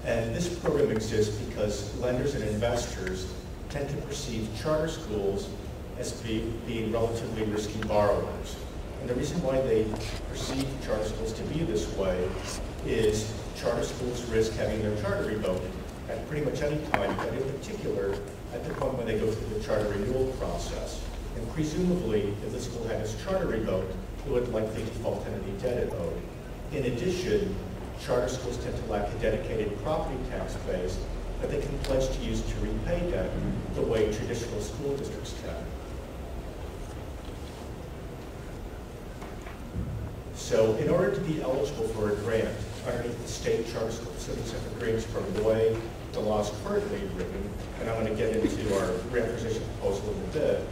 And this program exists because lenders and investors tend to perceive charter schools as being relatively risky borrowers. And the reason why they perceive charter schools to be this way is charter schools risk having their charter revoked at pretty much any time, but in particular at the point when they go through the charter renewal process. And presumably, if the school had its charter revoked, it would likely default on any debt it owed. In addition, charter schools tend to lack a dedicated property tax base that they can pledge to use to repay debt the way traditional school districts can. So in order to be eligible for a grant underneath the state charter school facilities and grants program, the way the law is currently written, and I'm going to get into our grant position proposal in a bit,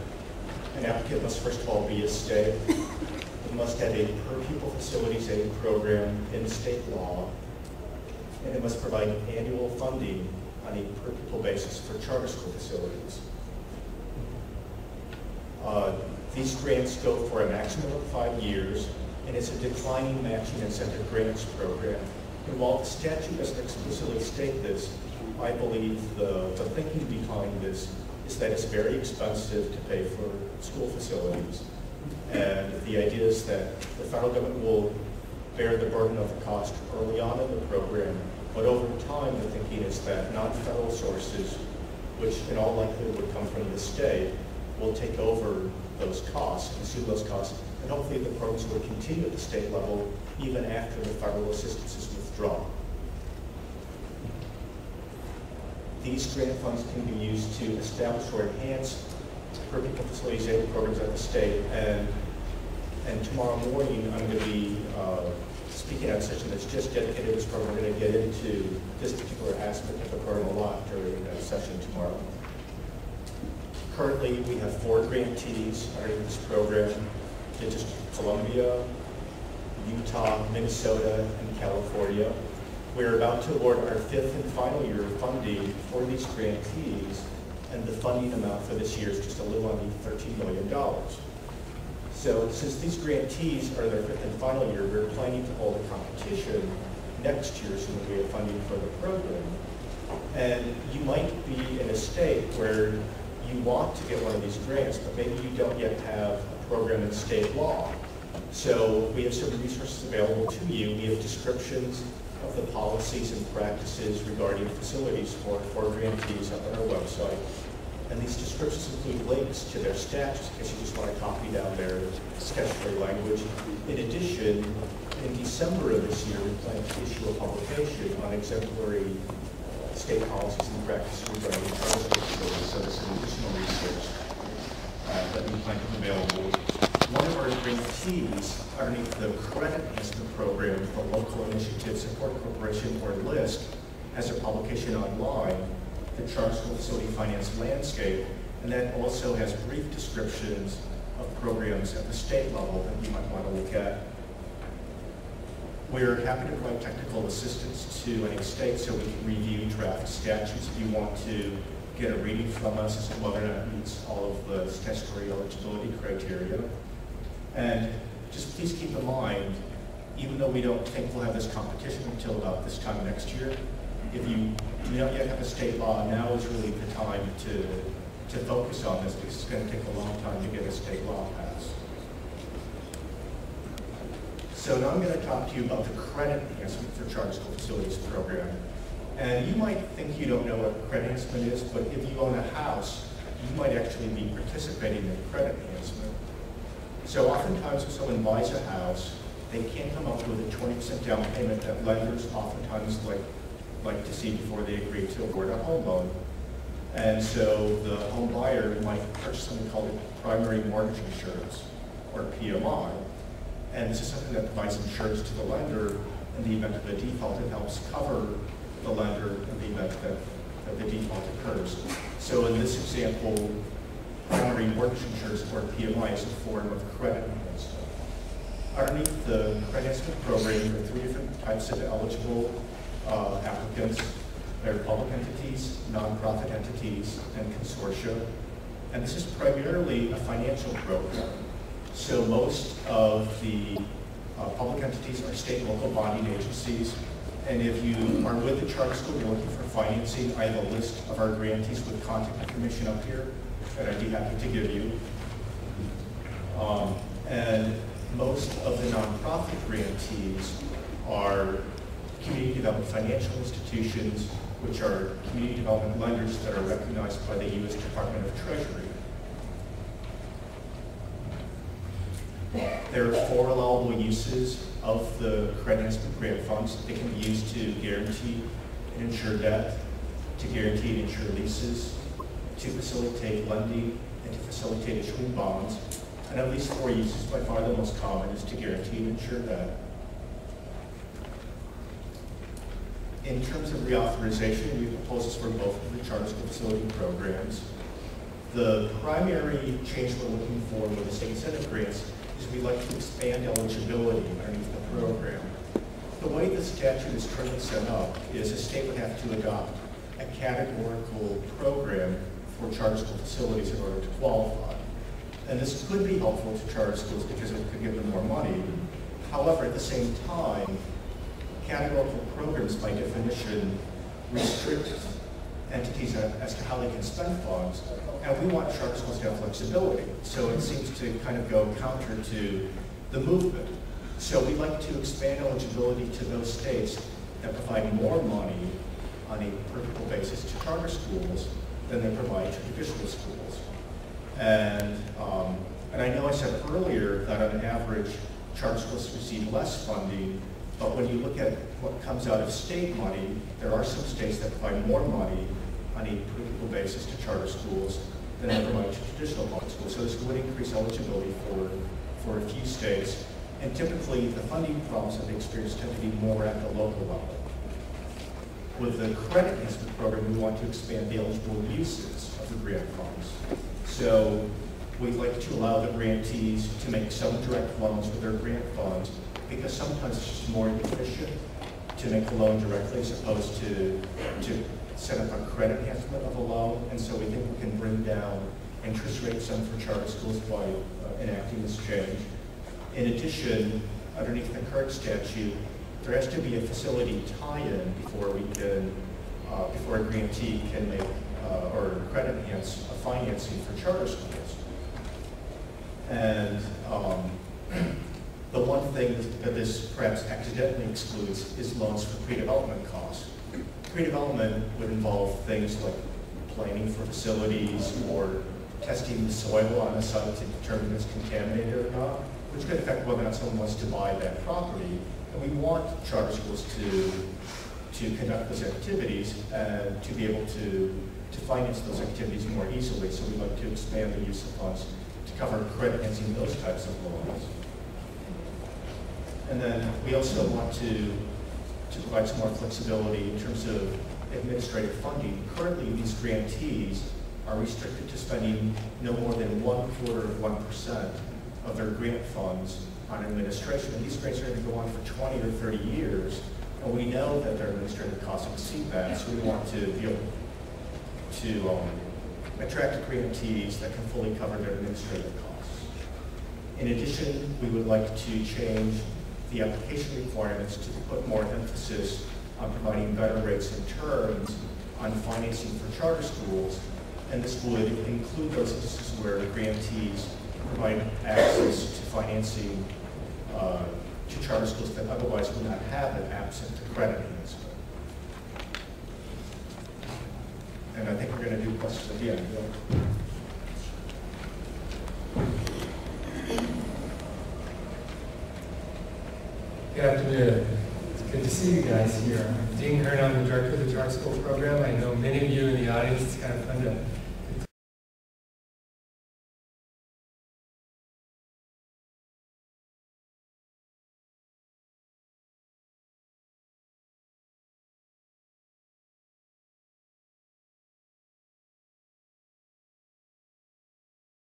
an applicant must first of all be a state. It must have a per pupil facilities aid program in state law, and it must provide annual funding on a per pupil basis for charter school facilities. These grants go for a maximum of 5 years, and it's a declining matching incentive grants program. And while the statute doesn't explicitly state this, I believe the thinking behind this is that it's very expensive to pay for school facilities. And the idea is that the federal government will bear the burden of the cost early on in the program, but over time the thinking is that non-federal sources, which in all likelihood would come from the state, will take over those costs, consume those costs, and hopefully the programs will continue at the state level even after the federal assistance is withdrawn. These grant funds can be used to establish or enhance per pupil facilities aid programs at the state, and tomorrow morning I'm going to be speaking at a session that's just dedicated to this program. We're going to get into this particular aspect of the program a lot during that session tomorrow. Currently, we have 4 grantees underneath this program: the District of Columbia, Utah, Minnesota, and California. We're about to award our 5th and final year of funding for these grantees, and the funding amount for this year is just a little under $13 million. So since these grantees are their 5th and final year, we're planning to hold a competition next year so that we have funding for the program. And you might be in a state where you want to get one of these grants, but maybe you don't yet have a program in state law. So we have some resources available to you. We have descriptions of the policies and practices regarding facilities for grantees up on our website. And these descriptions include links to their statutes in case you just want to copy down their statutory language. In addition, in December of this year, we plan to issue a publication on exemplary state policies and practices regarding charter school facilities, so there's some additional research that we plan to be available. One of our grantees underneath the credit enhancement program for Local Initiative Support Corporation, or LIST, has a publication online, the Charter School Facility Finance Landscape, and that also has brief descriptions of programs at the state level that you might want to look at. We're happy to provide technical assistance to any state so we can review draft statutes if you want to get a reading from us as to whether or not it meets all of the statutory eligibility criteria. And just please keep in mind, even though we don't think we'll have this competition until about this time next year, if you don't yet have a state law, now is really the time to focus on this, because it's going to take a long time to get a state law passed. So now I'm going to talk to you about the credit enhancement for charter school facilities program. And you might think you don't know what credit enhancement is, but if you own a house, you might actually be participating in credit enhancement. So oftentimes when someone buys a house, they can't come up with a 20% down payment that lenders oftentimes like to see before they agree to award a home loan. And so the home buyer might purchase something called primary mortgage insurance, or PMI. And this is something that provides insurance to the lender in the event of a default. It helps cover the lender in the event that the default occurs. So in this example, primary mortgage insurance, or PMI, is a form of credit enhancement. Underneath the credit enhancement program, there are 3 different types of eligible applicants. There are public entities, nonprofit entities, and consortia. And this is primarily a financial program. So most of the public entities are state and local bonding agencies, And if you are with the charter school, you're looking for financing, I have a list of our grantees with contact information up here that I'd be happy to give you. And most of the nonprofit grantees are community development financial institutions, which are community development lenders that are recognized by the U.S. Department of Treasury. There are 4 allowable uses of the credit enhancement grant funds. They can be used to guarantee and insure debt, to guarantee and insure leases, to facilitate lending, and to facilitate issuing bonds. And of these 4 uses, by far the most common is to guarantee and insure debt. In terms of reauthorization, we propose this for both of the charter school facility programs. The primary change we're looking for with the state incentive grants is we'd like to expand eligibility underneath the program. The way the statute is currently set up is a state would have to adopt a categorical program for charter school facilities in order to qualify. And this could be helpful to charter schools because it could give them more money. However, at the same time, categorical programs by definition restrict entities as to how they can spend funds, and we want charter schools to have flexibility. So it seems to kind of go counter to the movement. So we'd like to expand eligibility to those states that provide more money on a per pupil basis to charter schools than they provide to traditional schools. And I know I said earlier that on average, charter schools receive less funding, but when you look at what comes out of state money, there are some states that provide more money on a per pupil basis to charter schools than they provide to traditional public schools. So this would increase eligibility for a few states. And typically, the funding problems that they experience tend to be more at the local level. With the credit enhancement program, we want to expand the eligible uses of the grant funds. So we'd like to allow the grantees to make some direct loans with their grant funds, because sometimes it's just more efficient to make the loan directly as opposed to set up a credit enhancement of a loan. And so we think we can bring down interest rates some for charter schools by enacting this change. In addition, underneath the current statute, there has to be a facility tie-in before we can, before a grantee can make or credit enhance a financing for charter schools. And the one thing that this perhaps accidentally excludes is loans for pre-development costs. Pre-development would involve things like planning for facilities or testing the soil on a site to determine if it's contaminated or not, which could affect whether or not someone wants to buy that property. And we want charter schools to conduct those activities and to be able to finance those activities more easily. So we'd like to expand the use of funds to cover credit enhancing those types of loans. And then we also want to provide some more flexibility in terms of administrative funding. Currently, these grantees are restricted to spending no more than 0.25% of their grant funds on administration. And these grants are going to go on for 20 or 30 years, and we know that their administrative costs exceed that, so we want to be able to attract grantees that can fully cover their administrative costs. In addition, we would like to change the application requirements to put more emphasis on providing better rates and terms on financing for charter schools, and this would include those instances where grantees provide access to financing to charter schools that otherwise would not have it absent the credit enhancement. And I think we're going to do questions at the end. Good afternoon. It's good to see you guys here. I'm Dean Kern. I'm the director of the charter school program. I know many of you in the audience. It's kind of fun to